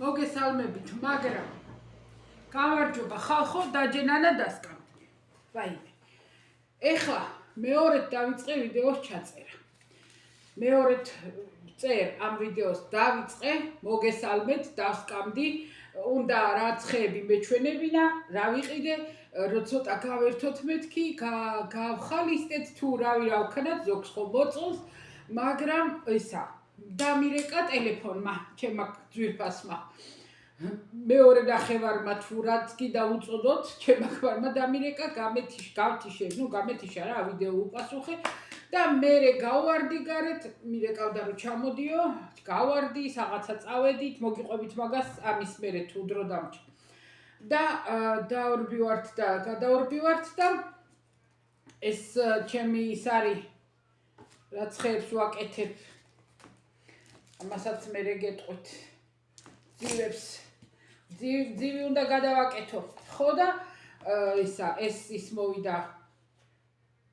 მოგესალმებით, მაგრამ გამარჯობა ხალხო, დაჯენანა დასკამდი. ვაიმე. ეხლა მეორედ დავიწყე ვიდეოს ჩაწერა. მეორედ წერ ამ ვიდეოს დავიწყე, მოგესალმეთ, დასკამდი. უნდა რაც ხეები მეჩვენებინა, რა ვიყიდე, ცოტა გავერთოთ მეთქი, გავხალისტეთ თუ რავი რა ვქნათ, ზოგს ხო მოწონს, მაგრამ ისა დამირეკა ტელეფონმა, ჩემმა ძვირფასმა. მეორე ნახევარმა თუ რაც კი დაუწოდოთ, ჩემმა ხვარმა დამირეკა, გავთიშე, გამეთიშა რა ვიდეო უპასუხე და მე გავვარდი გარეთ, მირეკავდა რომ ჩამოდიო, გავვარდი, რაღაცა წავედით, მოგიყვებით მაგას ამის მერე თუ დრო დამჭი. და დაორბივართ და გადაორბივართ და ეს ჩემი ის არის რაც ხეებს ვაკეთებ. ამასაც მერე გეტყვით. ძივებს ძივი უნდა გადავაკეთო. ხო და ეს მოვიდა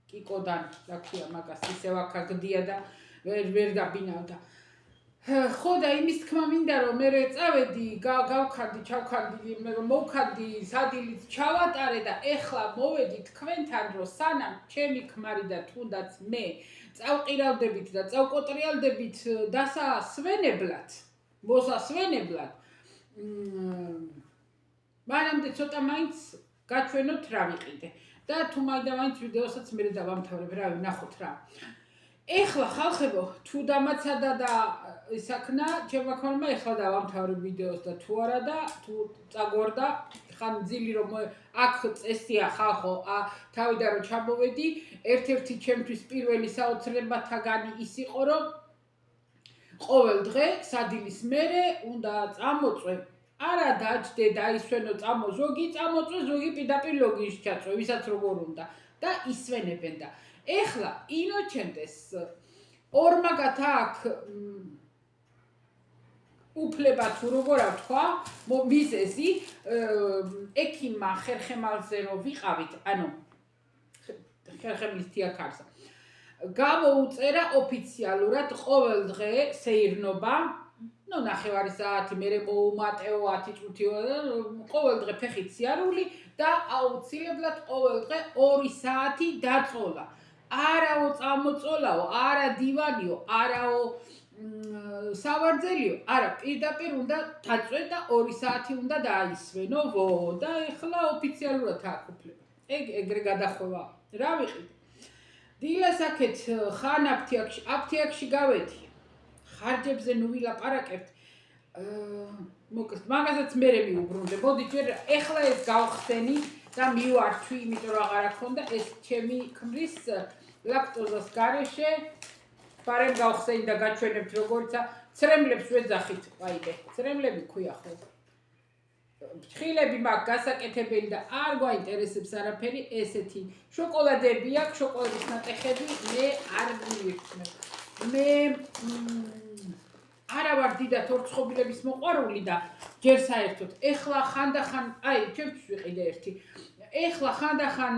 კიკოდან, რა ქვია მაგას, ისევ აქაგდია და ვერ გაბინავდა. ხო და იმის თქმა მინდა რომ მე წავედი, გავქარდი, ჩავქარდი, მოვქარდი, სადილით ჩავატარე და ეხლა მოვედი თქვენთან რომ სანამ ჩემი ქმარი და თუნდაც მე წავყირავდებით და წავკოტრიალდებით დასასვენებლად, მოსასვენებლად, მანამდე ცოტა მაინც გაჩვენოთ რა ვიყიდე და თუ მაინც ვიდეოსაც მე დავამთავრებ, რა ვნახოთ რა. ეხლა ხალხებო, თუ დამაცადა და ისაქნა, ჩემმა ქმარმა ეხლა დავამთავრებ ვიდეოს და თუ არა და თუ წაგვარდა, ხან ძილი რომ აქ წესია ხალხო, თავიდან რომ ჩამოვედი, ერთ-ერთი ჩემთვის პირველი საოცრებათაგანი ის იყო, რომ ყოველ დღე სადილის მერე უნდა წამოწვე. არა დაჯდე დაისვენო წამო, ზოგი წამოწვე, ზოგი პირდაპირ ლოგინში ჩაწვე, ვისაც როგორ უნდა და ისვენებენ და ეხლა ინოჩენტეს ორმაგათ აქ უფლება თუ როგორ ვთქვა, მიზეზი ექიმმა ხერხემალზე რომ ვიყავით, ანუ ხერხემლის თიაქარზე. გამოუწერა ოფიციალურად ყოველ დღე სეირნობა, ნახევარი საათი, მერე მოუმატეო 10 წუთიო და ყოველ დღე ფეხით სიარული და აუცილებლად ყოველ დღე 2 საათი დაწოლა. არაო წამოწოლაო, არა დივანიო, არაო სავარძელიო, არა პირდაპირ უნდა დაწვე და 2 საათი უნდა დაისვენო, და ეხლა ოფიციალურად აქ უფლება. ეგრე გადახვევა. რა ვიყიდე? დილას აქეთ ხან აფთიაქში გავედი. ხარჯებზე ნუ ვილაპარაკებთ. მაგასაც მერე მიუბრუნდე. მოდი ჯერ ეხლა ეს გავხსენი და მივართვი, იმიტომ რომ აღარ აქონდა ეს ჩემი ქმრის ლაქტოზას გარეშე. ბარემ გავხსენი და გაჩვენებთ როგორცა ცრემლებს ვეძახით. ვაიდე, ცრემლები ქვია ხო. ფრთხილები მაგ გასაკეთებელი და არ გვაინტერესებს არაფერი, ესეთი შოკოლადები აქვს, შოკოლადის ნატეხები, მე არ მივირჩნევ. მე არა ვარ დიდად ორცხობილების მოყვარული და ჯერ საერთოდ. ეხლა ხანდახან, ჩემთვის ვიყიდე ერთი. ეხლა ხანდახან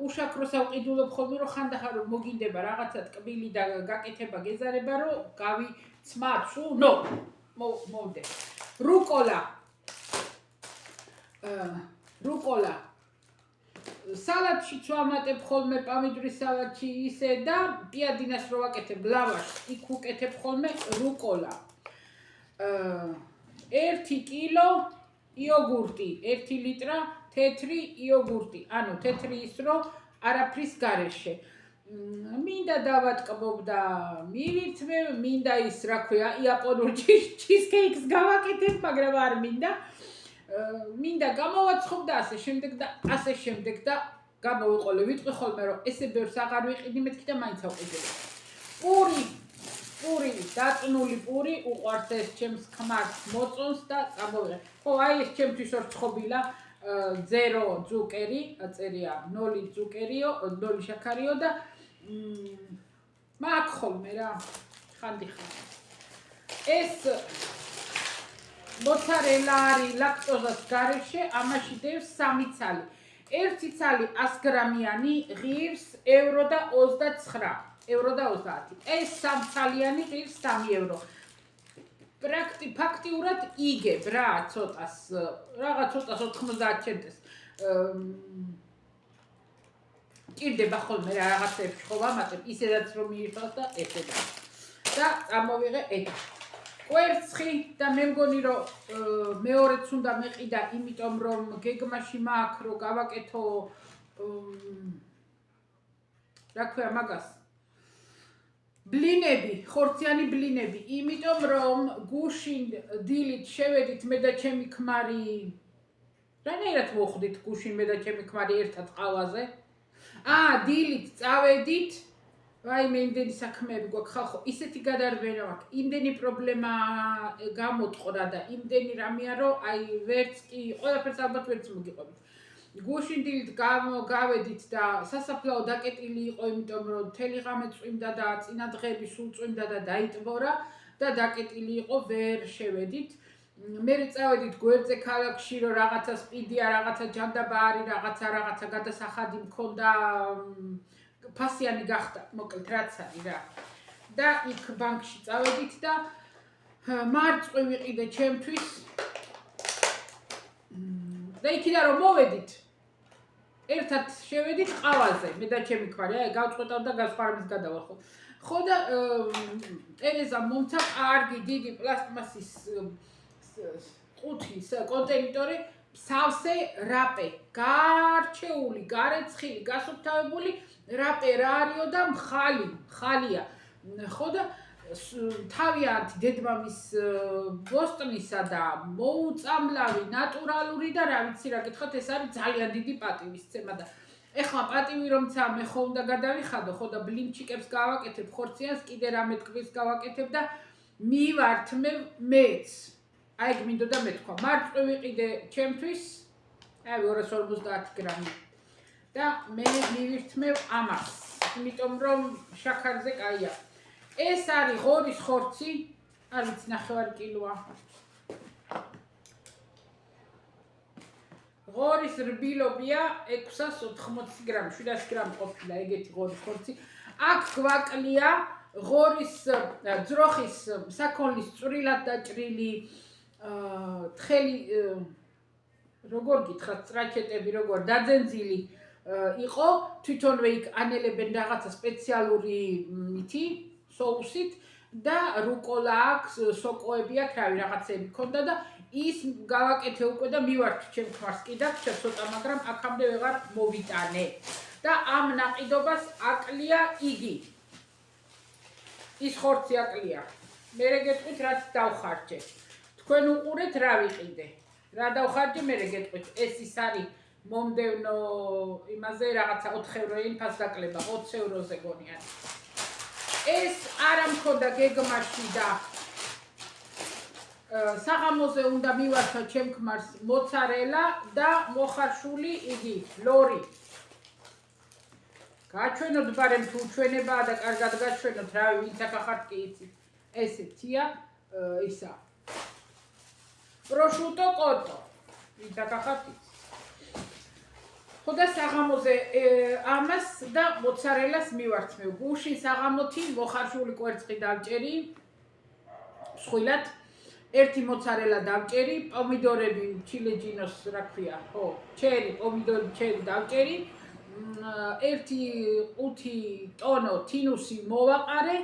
უშაქროს ავყიდულობ ხოლმე, რომ ხანდახან რომ მოგინდება რაღაცა ტკბილი და გაკეთება გეზარება, რომ გავიცმაცუ, მოვდე. რუკოლა სალატშიც ვამატებ ხოლმე, პამიდრის სალატში ისე და პიადინას რო ვაკეთებ ლავაშს, იქ ვუკეთებ ხოლმე რუკოლა. 1 კილო იოგურტი, 1 ლიტრა თეთრი იოგურტი, ანუ თეთრი ის რო არაფრის გარეშე. მინდა დავატკბობ და მივირთმევ, მინდა ის რა ქვია, იაპონურ ჩიზკეიქს გავაკეთებ, მაგრამ არ მინდა. მინდა გამოვაცხობ და ასე შემდეგ და გამოვიყოლე. ვიტყვი ხოლმე რომ ესე ბევრს აღარ ვიყიდი მეთქი და მაინც ავყიდები. პური, დაწნული პური უყვარს ეს ჩემს ქმარს მოწონს და წამოვიღე. ხო, ეს ჩემთვის ორცხობილა, 0 ზუკერი, აწერია 0 ზუკერიო, 0 შაქარიო და მაგ ხოლმე რა, ხანდიხან. ეს მოცარელა არის ლაქტოზას გარეშე, ამაში დევს 3 ცალი. 1 ცალი 100 გრამიანი ღირს €29. €30. ეს 3 ცალიანი ღირს €3. ფაქტიურად იგებ რა ცოტას, რაღაც ცოტას 90 ცენტეს. ჭირდება ხოლმე რა რაღაცებს ხო ვამატებ, ისედაც რომ მიიღოს და ესედა. და წამოვიღე ეგ. კვერცხი და მე მგონი რომ მეორეც უნდა მეყიდა, იმიტომ რომ გეგმაში მაქვს რომ გავაკეთო რა ქვია მაგას ბლინები, ხორციანი ბლინები, იმიტომ რომ გუშინ დილით შევედით მე და ჩემი ქმარი რანაირად მოხვდით გუშინ მე და ჩემი ქმარი ერთად ყავაზე. დილით წავედით, რაიმე იმდენი საქმეები გვაქვს ხალხო, ისეთი გადარბენა მაქვს, იმდენი პრობლემა გამოტყრა და იმდენი რამეა რომ აი ვერც კი ყველაფერს ალბათ ვერც მოგიყვებით. გუშინ დილით გავედით და სასაფლაო დაკეტილი იყო, იმიტომ რომ მთელი ღამე წვიმდა და წინა დღეები სულ წვიმდა და დაიტბორა და დაკეტილი იყო, ვერ შევედით. მე წავედით გვერდზე ქალაქში რომ რაღაცა სპიდია, რაღაცა ჯანდაბარი, რაღაცა გადასახადი მქონდა, ფასიანი გახდა, მოკლედ რაც არის რა. და იქ ბანკში წავედით და მარწყვი ვიყიდე ჩემთვის. და იქიდან რომ მოვედით, ერთად შევედით ყავაზე, მე და ჩემი ქმარი, გავწყვეტავ და გასხარების გადავალ ხო. ხო და ტერეზა მომცა კარგი დიდი პლასტმასის ყუთის კონტეინერი, სავსე რაპე, გარჩეული, გარეცხილი, გასუფთავებული რაპე რა არისო და მხალია. ხო და თავიანთი დედმამის ბოსტნისა და მოუწამლავი, ნატურალური და რა ვიცი რა გითხოთ, ეს არის ძალიან დიდი პატივისცემა და ეხლა პატივი რომცა მე ხო უნდა გადავიხადო, ხო და ბლინჩიკებს გავაკეთებ, ხორციანს კიდე რამე ტკბილს გავაკეთებ და მივართმევ მეც. აი ეგ მინდოდა მეთქვა. მარწყვი ვიყიდე ჩემთვის, აი 250 გრამი. და მე მივირთმევ ამას, იმიტომ რომ შაქარზე კაია. ეს არის ღორის ხორცი, არ ვიცი 9 კილოა. ღორის რბილობია 680 გრამი, 700 გრამი ყოფილა ეგეთი ღორის ხორცი. აქ გვაკლია ღორის ძროხის საქონლის წვრილად დაჭრილი თხელი როგორ გითხრათ, სტრაჩეტები როგორ დაძენძილი იყო, თვითონვე იქ ანელებენ რაღაცა სპეციალური მითი, соусით და რუკოლა აქვს, სოკოები აქვს, რავი რაღაცები ქონდა და ის გავაკეთე უკვე და მივართ ჩემ ქმარს კიდევ ცოტა, მაგრამ აქამდე ვეღარ მოვიტანე. და ამ ნაყიდობას აკლია იგი. ის ხორცი აკლია. მე გეტყვით რაც დავხარჯე. თქვენ უყურეთ რა ვიყიდე. რა დავხარჯე მე გეტყვით. ეს ის არის მომდევნო იმაზე რაღაცა 4 ევროი ინფას დაკლება, 20 ევროზე გონიან. ეს არ მქონდა გეგმაში და საღამოზე უნდა მივართო ჩემ ქმარს მოცარელა და მოხარშული იგი ლორი. გაჩვენოთ ბარემ თუ ჩვენებაა და კარგად გაჩვენოთ, რავი ვინც ახახართ კი იცით. ესეთია ისა. პროშუტო კოტო. ვინც ახახართ იცით. ხო და საღამოზე ამას და მოცარელას მივართმევ. გუშინ საღამოთი მოხარშული კვერცხი დავჭერი. მსხვილად ერთი მოცარელა დავჭერი, პომიდორები ჩილეჯინოს რა ქვია, ხო, ჩერი, პომიდორი ჩერი დავჭერი. 1 ტონო თინუსი მოვაყარე,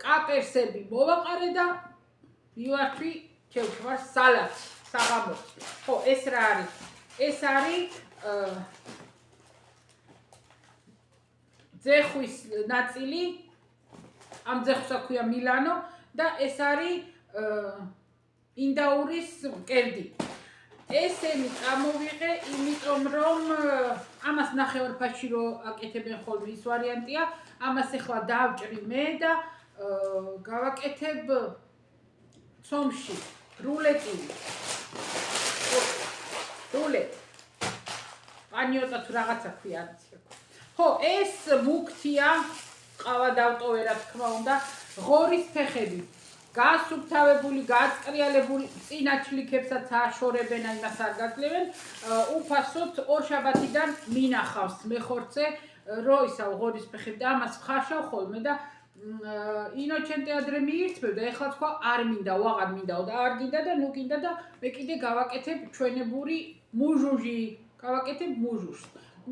კაპერსები მოვაყარე და მივართვი ჩემ ქმარს სალატს საღამოს. ხო, ეს რა არის? ეს არის ძეხვის ნაწილი, ამ ძეხვს აქვია მილანო და ეს არის ინდაურის მკერდი. ესენი წამოვიღე, იმიტომ რომ ამას ნახევარფასში რო აკეთებენ ხოლმე ის ვარიანტია, ამას ახლა დავჭრი მე და გავაკეთებ ცომში რულეტი. რულეტი. პანიოტა თუ რაღაცა ქვია არის. ხო, ეს მუქთია, ყავა დავტოვე რა თქმა უნდა, ღორის ფეხები. გასუფთავებული, გაწყრიალებული, წინა ჩლიქებსაც აშორებენ, იმას არ გაძლევენ. უფასოდ ორშაბათიდან მინახავს მე ხორცე, რო ისა ღორის ფეხები და ამას ხარშავ ხოლმე და ინოჩენტე ადრე მიირთმევდა, ეხლა თქვა არ მინდა, აღარ მინდაო და არ გინდა და ნუ გინდა და მე კიდე გავაკეთებ ჩვენებური მუჟუჟი, გავაკეთებ მუჟუჟს.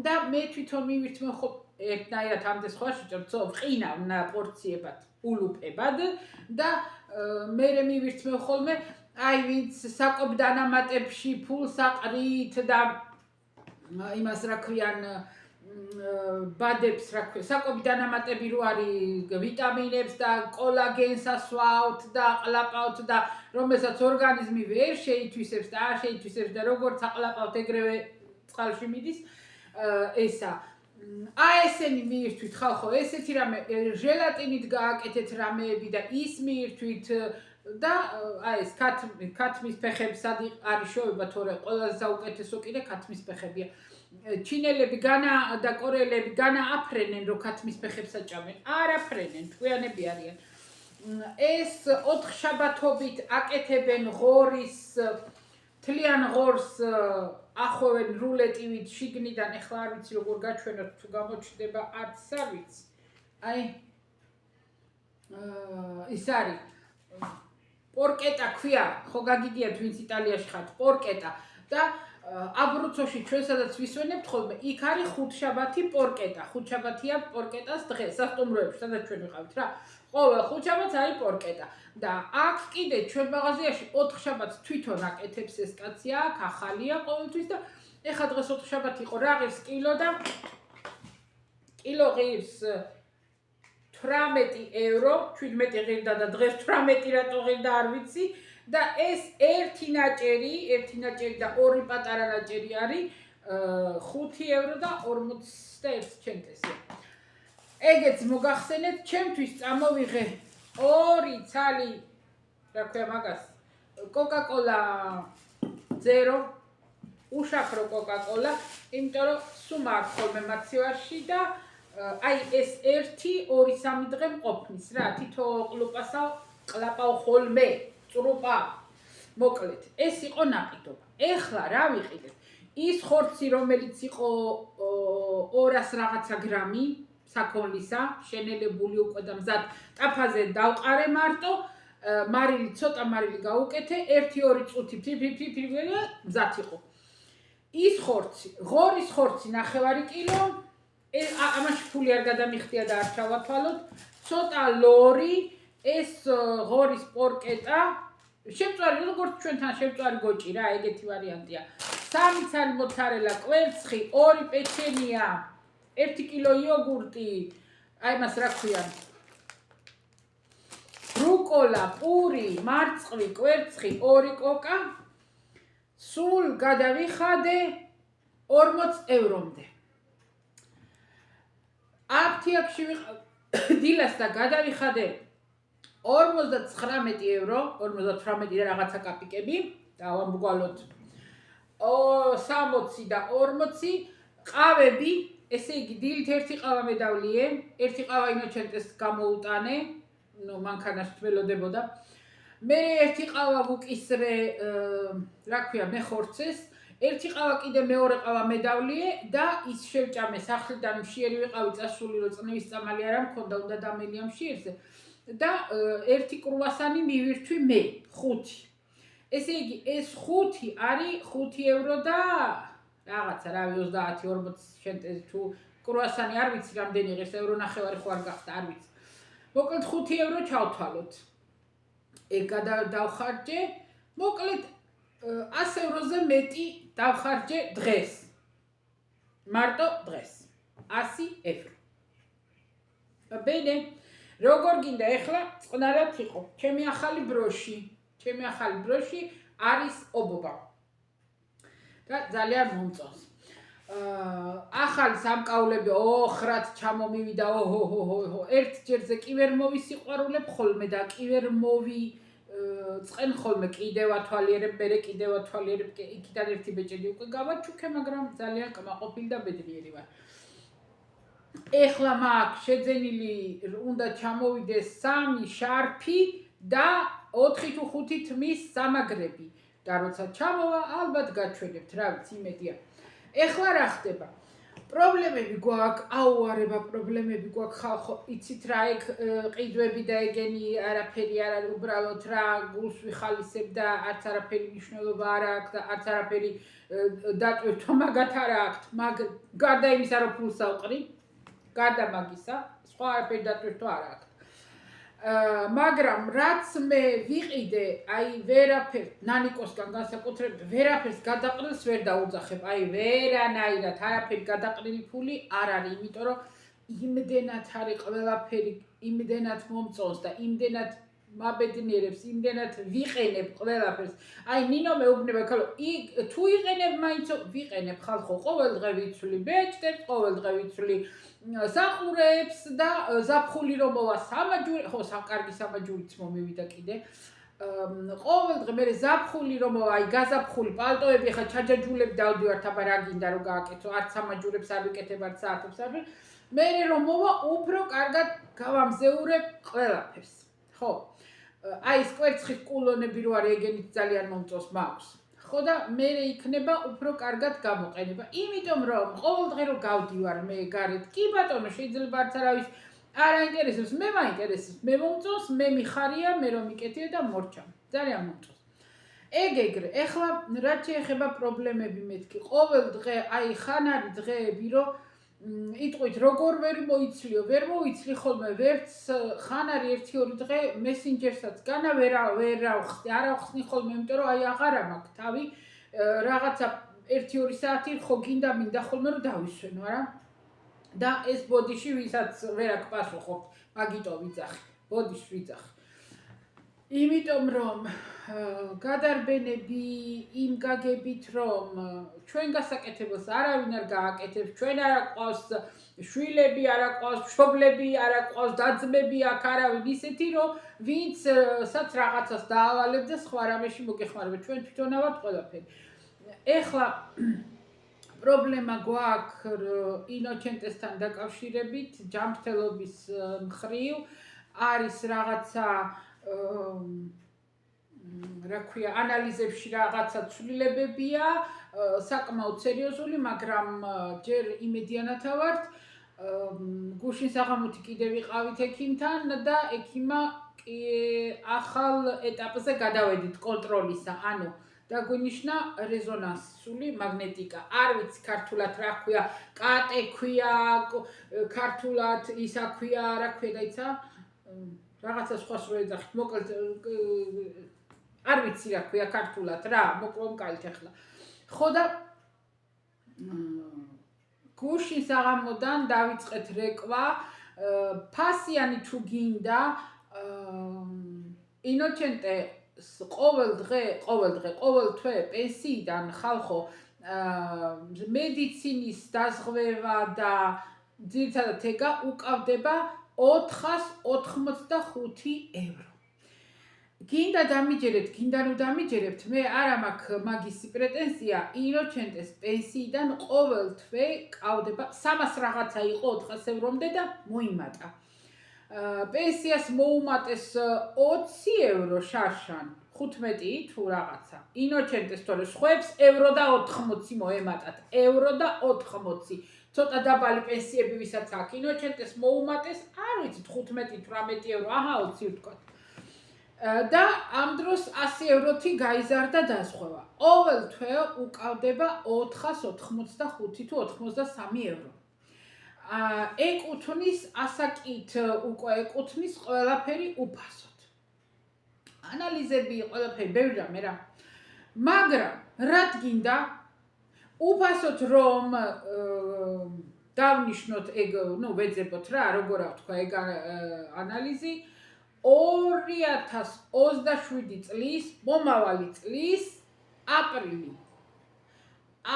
და მე თვითონ მივირთმევ ხო ერთნაირად ამდე სხვაში ჭრცო ვყინავ პორციებად, ულუფებად და მე მივირთმევ ხოლმე აი ვინც საკობ დანამატებში ფულს აყრით და იმას რა ქვიან ბადებს რა ქვია საკობი დანამატები რო არის ვიტამინებს და კოლაგენს ასვავთ და აყლაპავთ და რომელსაც ორგანიზმი ვერ შეითვისებს და არ შეითვისებს და როგორც აყლაპავთ ეგრევე წყალში მიდის ესა ესენი მიირთვით ხალხო ესეთი რამე ჟელატინით გააკეთეთ რამეები და ის მიირთვით და ეს ქათმის ფეხები სად არის შოვება თორე ყველაზე საუკეთესო კიდე ქათმის ფეხებია ჩინელები და კორეელები განააფრენენ რომ ქათმის ფეხებს აჭამენ არ აფრენენ თქვენები არიან ეს 4 შაბათობით აკეთებენ ღორის თლიან ღორს ახვევენ რულეტივით შიგნიდან ეხლა არ ვიცი როგორ გაჩვენოთ თუ გამოჩნდება არც არ ვიცი აი ის არის პორკეტა ქვია ხო გაგიგიათ ვინც იტალიაში ხართ პორკეტა და აბრუცოში ჩვენ სადაც ვისვენებთ ხოლმე იქ არის ხუთშაბათი პორკეტა ხუთშაბათია პორკეტას დღე სასტუმროებში სადაც ჩვენ ვიყავით რა ყოველ ხუთშაბათს არის პორკეტა და აქ კიდე ჩვენ მაღაზიაში 4 შაბათს თვითონ აკეთებს ეს კაცი აქ ახალია ყოველთვის და ეხლა დღეს 4 შაბათი იყო რა ღირს კილო და კილო ღირს 18 евро 17 ღირდა და დღეს 18 რატო ღირდა არ ვიცი და ეს ერთი ნაჭერი და ორი პატარა ნაჭერი არის 5 евро და 41 ცენტესია. ეგეც მოგახსენეთ, ჩემთვის წამოვიღე 2 ცალი, რა ქვია მაგას, კოკა-კოლა ზერო, უშაქრო კოკა-კოლა, იმიტომ რომ სულ მაქვს ხოლმე მაცივარში და აი ეს 1-2-3 დღე მყოფნის რა, თითო ყლუპასა ყლაპავ ხოლმე. წრუპა მოკლედ ეს იყო ნაყიდობა ეხლა რა ვიყიდეთ ის ხორცი რომელიც იყო 200 რაღაცა გრამი საქონლისა შენელებული უკვე და მზად ტაფაზე დავყარე მარტო მარილი ცოტა მარილი გავუკეთე 1-2 წუთი ფიფ მზად იყო ის ხორცი ღორის ხორცი 9 კილო ამაში ფული არ გადამიხდია და არ ჩავათვალოთ ცოტა ლორი ეს ღორის პორკეტა შემწვარი როგორც ჩვენთან შემწვარი გოჭი რა ეგეთი ვარიანტია 3 ცალი მოცარელა კვერცხი 2 პეჩენია 1 კილო იოგურტი აი მას რა ქვია რუკოლა პური მარწყვი კვერცხი 2 კოკა სულ გადავიხადე 40 ევრომდე აფთიაქში ვიყავ დილას და გადავიხადე 59 евро 58 და რაღაცა კაპიკები დავამბგვალოთ 60 და 40 ყავები ესე იგი დილით ერთი ყავა მედავლიე ერთი ყავა ინოჩენტეს გამოუტანე ნუ მანქანაში თველოდებოდა მე ერთი ყავა ვუკისრე რა ქვია მეხორცეს ერთი ყავა კიდე მეორე ყავა მედავლიე და ის შევჭამე სახლიდან მშიერი ვიყავი წასული რომ წნევის წამალი არ მქონდა უნდა დამელია მშიერზე და ერთი კრუასანი მივირთვი მე 5 ესე იგი ეს 5 არის 5 евро და რაღაცა რავი 30-40 ცენტები თუ კრუასანი არ ვიცი რამდენი ღირს евро ნახევარი ხო არ გახდა არ ვიცი მოკლედ 5 евро ჩავთვალოთ ეგ დავხარჯე მოკლედ 100 ევროზე მეტი დავხარჯე დღეს მარტო დღეს 100 евро ბენე როგორ გინდა ეხლა წყნარად იყო ჩემი ახალი ბროში არის ობობა და ძალიან მომწონს ახალი სამკაულები ოხრად ჩამომივიდა ოჰო ერთ ჯერზე კი ვერ მოვისიყვარულებ ხოლმე და კი ვერ წყენ ხოლმე კიდევ ათვალიერებ მე კიდევ ათვალიერებ იქიდან ერთი ბეჭედი უკვე გავაჩუქე მაგრამ ძალიან კმაყოფილი და ბედნიერი ვარ ეხლა მაქვს შეძენილი უნდა ჩამოვიდეს 3 შარფი და 4 თუ 5 თმის სამაგრები და როცა ჩამოვა ალბათ გაჩვენებთ რა ვიცი იმედია ეხლა რა ხდება პრობლემები გვაქვს, აუარება პრობლემები გვაქვს ხალხო, იცით რა ეგ ყიდვები და ეგენი არაფერი არ არის, უბრალოდ რა გულს ვიხალისებ და არც არაფერი მნიშვნელობა არ აქვს და არც არაფერი დატვირთვა მაგათ არ აქვს, გარდა იმისა რომ ფულს ავყრი, გარდა მაგისა, სხვა არაფერი დატვირთვა არ აქვს. მაგრამ რაც მე ვიყიდე, აი ვერაფერს ნანიკოსგან განსაკუთრებით ვერაფერს გადაყრილს ვერ დაუძახებ, აი ვერანაირად არაფერი გადაყრილი ფული არ არის, იმიტომ რომ იმდენად არის ყველაფერი, იმდენად მომწონს და იმდენად მაბედნიერებს, იმდენად ვიყენებ ყველაფერს. აი ნინო მეუბნება ხალხო, თუ იყენებ მაინც ვიყენებ ხალხო, ყოველდღე ვიცვლი ბეჭდებს, ყოველდღე ვიცვლი საყურებს და ზაფხული რომ მოვა სამაჯური, ხო, კარგი სამაჯურიც მომივიდა კიდე. ყოველდღე მე ზაფხული რომ მოვა, აი გაზაფხული პალტოები ხა ჩაჯაჯულები დავდივართ, აბა რა გინდა რომ გააკეთო, არც სამაჯურებს არ ვიკეთებ, არც საათებს არ. მე რომ მოვა, უფრო კარგად გავამზეურებ ყველაფერს. ხო. აი ეს კვერცხის კულონები რო არის, ეგენიც ძალიან მომწონს მაქვს. ხო და მე იქნება უფრო კარგად გამოყენება. იმიტომ რომ ყოველდღე რო გავდივარ მე გარეთ, კი ბატონო, შეიძლება არც არავის არ აინტერესებს, მე მაინტერესებს, მე მომწონს, მე მიხარია, მე რომ მიკეთია და მორჩა. ძალიან მომწონს. ეგრე, ეხლა რაც შეეხება პრობლემები მეთქი, ყოველდღე აი ხან არის დღეები, რომ იტყვით როგორ ვერ მოიცლიო, ვერ მოიცლი ხოლმე ვერც ხან არის 1-2 დღე მესენჯერსაც განა ვერ ავხსნი ხოლმე, იმიტომ რომ აი აღარა მაქვს თავი რაღაცა 1-2 საათი ხო გინდა მინდა ხოლმე რომ დავისვენო რა. და ეს ბოდიში ვისაც ვერ აქვს პასუხობთ, მაგიტო ვიძახი, ბოდიში ვიძახი. იმიტომ რომ გადარბენები იმ გაგებით რომ ჩვენ გასაკეთებელს არავინ არ გააკეთებს, ჩვენ არ აყავს შვილები, არ აყავს მშობლები, არ აყავს დაძმები, აქ არავინ ისეთი რომ ვინცაც რაღაცას დაავალებ და სხვა რამეში მოგეხმარება, ჩვენ თვითონა ვართ ყველაფერი. ეხლა პრობლემა გვაქვს ინოჩენტესთან დაკავშირებით, ჯანმრთელობის მხრივ არის რაღაცა რა ქვია, ანალიზებში რაღაცა ცვლილებებია, საკმაოდ სერიოზული, მაგრამ ჯერ იმედიანათა ვართ. გუშინ საღამოთი კიდე ვიყავით ექიმთან და ექიმა ახალ ეტაპზე გადავედით კონტროლისა, ანუ დაგვინიშნა რეზონანსული მაგნეტიკა. არ ვიცი ქართულად რა ქვია, კატე ქვია, ქართულად ისა ქვია, რა ქვია და ისა რაღაცა სხვას რო ეძახით, მოკლედ არ ვიცი რა ქვია ქართულად რა, მომკალით ახლა. ხო და გუშინ საღამოდან დავიწყეთ რეკვა, ფასიანი თუ გინდა, ინოჩენტე ყოველ თვე პენსიიდან ხალხო მედიცინის დაზღვევა და ძირითადად ეგა უკავდება 485 евро. გინდა დამიჯერებთ, გინდა ნუ დამიჯერებთ, მე არა მაქვს მაგისი პრეტენზია, ინოჩენტეს პენსიიდან ყოველ თვე ყავდება 300 რაღაცა იყო 400 ევრომდე და მოიმატა. პენსიას მოუმატეს 20 евро შარშან, 15 თუ რაღაცა. ინოჩენტეს თორე სხვებს евро და 80 მოემატათ, евро და 80. ცოტა დაბალი პენსიები ვისაც აქვს, ინოჩენტეს მოუმატეს, არ ვიცით 15-18 евро, აჰა 20 ვთქვათ. და ამ დროს 100 ევროთი გაიზარდა დაზღვევა. ყოველ თვე უკავდება 485 თუ 83 евро. ეკუთვნის ასაკით უკვე ეკუთვნის ყველაფერი უფასოდ. ანალიზები ყველაფერი ბევრი რამე რა. მაგრამ რა გინდა უფასოდ რომ დავნიშნოთ ეგ, ნუ ვეძებოთ რა, როგორ ვთქვა ეგ ანალიზი 2027 წლის, მომავალი წლის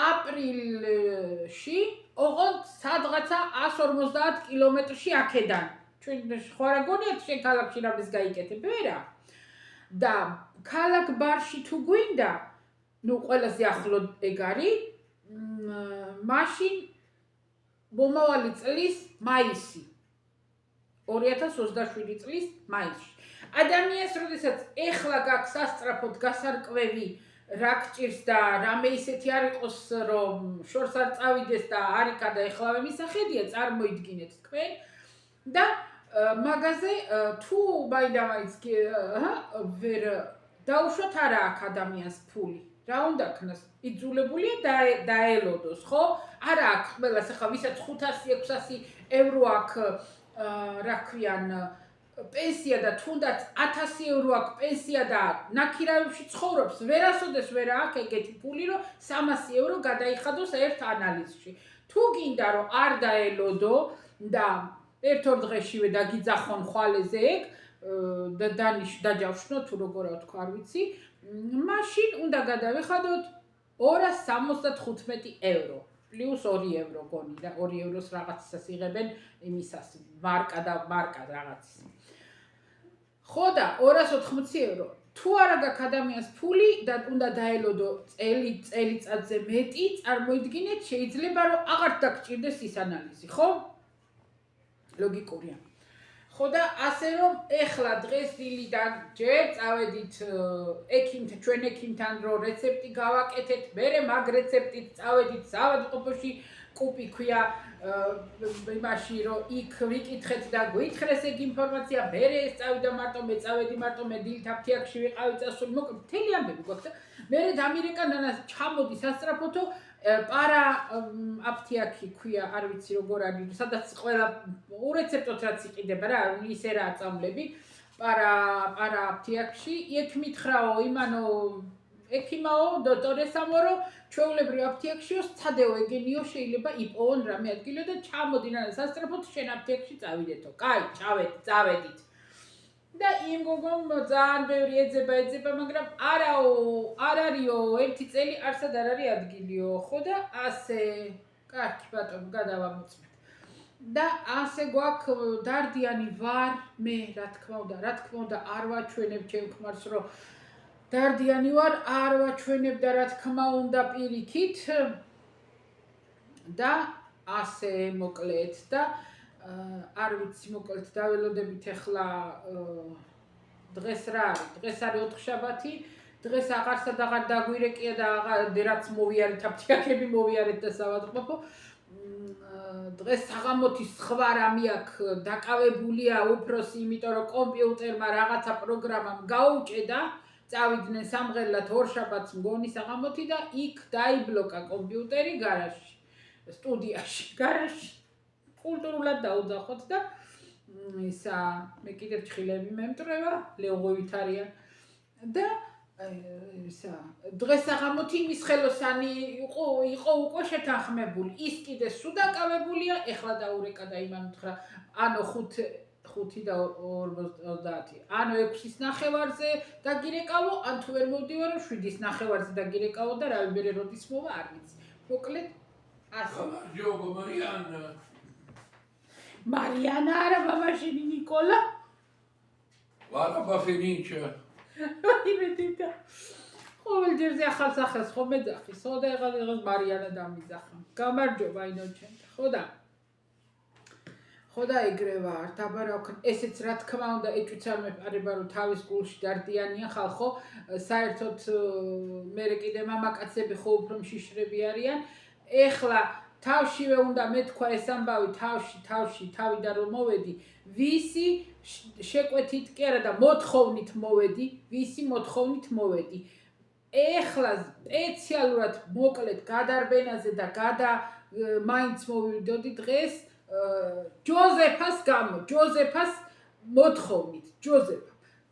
აპრილში ოღონდ სადღაცა 150 კილომეტრში აქედან. ჩვენ ხო რა გონიათ შენ ქალაქში რამეს გაიკეთებ, ვერა. და ქალაქ ბარში თუ გვინდა, ნუ ყველაზე ახლო ეგ არის, მაშინ მომავალი წლის მაისი. 2027 წლის მაისში. ადამიანს, როდესაც ეხლა გაქვს სასწრაფოდ გასარკვევი რა გჭირს და რამე ისეთი არ იყოს რომ შორს არ წავიდეს და არიქა და ეხლავე მისახედია წარმოიდგინეთ თქვენ და მაგაზე თუ მაინდამაინც ვერ დაუშვათ არა აქ ადამიანს ფული რა უნდა ქნას იძულებულია დაელოდოს ხო არა აქ ყველას ახლა ვისაც 500-600 евро აქ რა ქვიან პენსია და თუნდაც 1000 евро აქ პენსია და ნაქირავებში ცხოვრობს ვერასოდეს ვერ აქვს ეგეთი ფული რომ 300 евро გადაიხადოს ერთ ანალიზში თუ გინდა რომ არ დაელოდო და ერთ-ორ დღეშივე დაგიძახონ ხვალეზე ეგ და დაჯავშნო თუ როგორ ვთქვა არ ვიცი მაშინ უნდა გადავიხადოთ 275 евро პლუს 2 евро გონი და 2 ევროს რაღაცას იღებენ იმისას მარკა რაღაც ხო და 280 евро თუ არა გაქვს ადამიანს ფული და უნდა დაელოდო წელიწადზე მეტი წარმოიდგინეთ შეიძლება რომ აღარ დაგჭირდეს ის ანალიზი ხო ლოგიკურია ხო და ასე რომ ეხლა დღეს დილიდან ჯერ წავედით ჩვენ ექიმთან რომ რეცეპტი გავაკეთეთ მერე მაგ რეცეპტით წავედით საავადმყოფოში კუპი ქვია იმაში რომ იქ ვიკითხეთ და გვითხრეს ეგ ინფორმაცია მერე ეს წავიდა მე წავედი დილით აფთიაქში ვიყავი წასული მოკლედ მთელი ამბები გვაქვს და მერე დამირეკანანას ჩამოდი სასწრაფოთო პარა აფთიაქი ქვია არ ვიცი როგორ არის სადაც ყველა ურეცეპტოთ რაც იყიდება რა ისე რა აწამლები პარა აფთიაქში იქ მითხრაო იმანო ექიმაო დოქტორესამო რომ ჩვეულებრივ აფთიაქშიო სცადეო ეგენიო შეიძლება იპოვონ რამე ადგილო და ჩამოდინან სასწრაფოდ შენ აფთიაქში წავიდეთო კაი წავედით და იმ გოგომ ძალიან ბევრი ეძება მაგრამ არაო არ არისო ერთი წელი არსად არ არის ადგილიო ხო და ასე კარგი ბატონო გადავამოწმეთ და ასე გვაქვს დარდიანი ვარ მე რა თქმა უნდა არ ვაჩვენებ ჩემ ქმარს რომ დარდიანი ვარ არ ვაჩვენებ და რა თქმა უნდა პირიქით და ასე მოკლედ და არ ვიცი მოკლედ დაველოდებით ახლა დღეს რა არის დღეს არის ოთხშაბათი დღეს აღარსად აღარ დაგვირეკია და რაღაც მოვიარეთ აფთიაქები მოვიარეთ და საავადმყოფო დღეს საღამოთის სხვა რამე აქვს დაკავებულია უფროსი იმიტომ რომ კომპიუტერმა რაღაცა პროგრამამ გაუჭედა წავიდნენ სამღერლად ორშაბათს მგონი საღამოთი და იქ დაიბლოკა კომპიუტერი გარაჟში სტუდიაში გარაჟში კულტურულად დაუძახოთ და ისა მე კიდევ ჭხილები მემტრევა ლეღვივით არიან და ისა დღეს საღამოთი მის ხელოსანი იყო უკვე შეთანხმებული ის კიდე სულ დაკავებულია ეხლა დაურეკა და იმან უთხრა ანუ 5 და 50 ანუ 6-ის ნახევარზე დაგირეკავო ან თუ ვერ მოვდივარო 7-ის ნახევარზე დაგირეკავო და რა ვიბერე როდის მოვა არ ვიცი მოკლედ ასე ჯოგო Mariana არა მამაშენი ნიკოლა ვარაბა ფინიჩა იმედია ყოველჯერზე ახალ სახელს ხომ მეძახის ხო და ეხლა მარიანა დამიძახა გამარჯობა ინოჩენ ხო და ეგრე ვარ დაბარავ ესეც რა თქმა უნდა ეჭვიცარ მეპარება რომ თავის გულში დარდიანია ხალხო საერთოდ მე კიდე მამაკაცები ხო უფრო მშიშრები არიან ეხლა თავშივე უნდა მეთქვა ეს ამბავი თავიდან რომ მოვედი ვისი შეკვეთით კი არა და მოთხოვნით მოვედი ვისი მოთხოვნით მოვედი ეხლა სპეციალურად მოკლედ გადარბენაზე და მაინც მოვიდოდი დღეს ჯოზეფას მოთხოვნით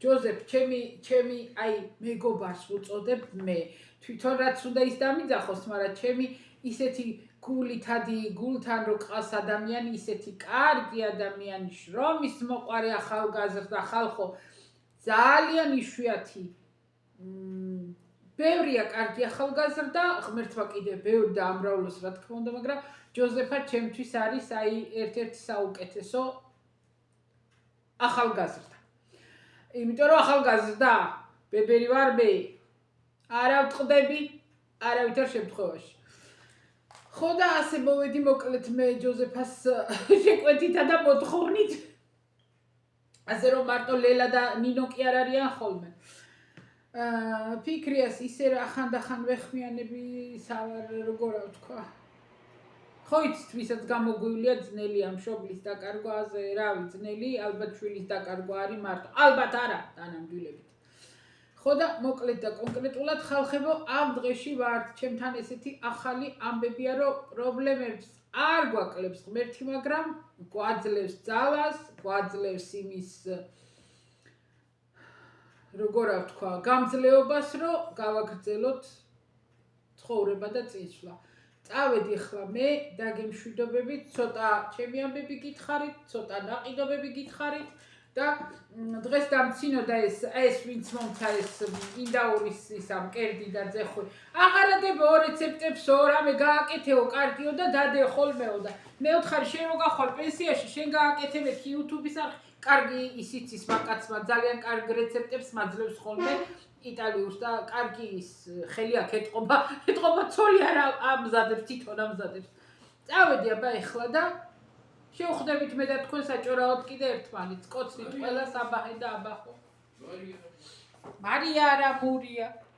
ჯოზეფ ჩემი აი მეგობარს უწოდებ მე თვითონ რაც უნდა ის დამიძახოს მაგრამ ჩემი ისეთი გულთან რო ყავს ადამიანი ისეთი კარგი ადამიანი შრომის მოყარე ახალგაზრდა ხალხო ძალიან იშვიათი ბევრია კარგი ახალგაზრდა ღმერთმა კიდე ბევრი და ამრავლოს რა თქმა უნდა მაგრამ ჯოზეფა ჩემთვის არის აი ერთ-ერთი საუკეთესო ახალგაზრდა იმიტომ რომ ახალგაზრდა ბებერი ვარ მე არა ვწყდები არავითარ შემთხვევაში ხო და ასე მოვედი მოკლედ მე ჯოზეფას შეკვეთითა და მოთხოვნით ასე რომ მარტო ლელა და ნინო კი არ არიან ხოლმე ფიქრიას ისე რა ახანდახან ვეხმიანები სავარ როგორ ვთქვა ხო იცით ვისაც გამოგვივლია ძნელია მშობლის დაკარგვაზე რავი ძნელი ალბათ შვილის დაკარგვა არის მარტო ალბათ არა დანამდვილებით ხო და მოკლედ და კონკრეტულად ხალხებო ამ დღეში ვართ ჩემთან ესეთი ახალი ამბებია რომ პრობლემებს არ გვაკლებს ღმერთი მაგრამ გვაძლევს ძალას გვაძლევს იმის როგორ ვთქვა გამძლეობას რომ გავაგრძელოთ ცხოვრება და წინსვლა წავედი ახლა მე დაგემშვიდობებით ცოტა ჩემი ამბები გითხარით ცოტა ნაყიდობები გითხარით და დღეს დამცინოდა ეს ვინც მომცა ეს ინდაურის ისა მკერდი და ძეხვი აღარადებო რეცეპტებსო რამე გააკეთეო კარგიო და დადე ხოლმეო და მეოთხარი შენ რო გახვალ პენსიაში შენ გააკეთებეთ YouTube-ის არხი კარგი ისიც ის მაკაცმა ძალიან კარგ რეცეპტებს მაძლევს ხოლმე იტალიურს და კარგი ის ხელი აქ ეთყობა ცოლი არა ამზადებს თვითონ ამზადებს წავედი აბა ეხლა და შევხვდებით მე და თქვენ საჭორაოდ კიდე ერთმანეთს კოცნით ყველა საბაჰე და აბახო მარია არა მურია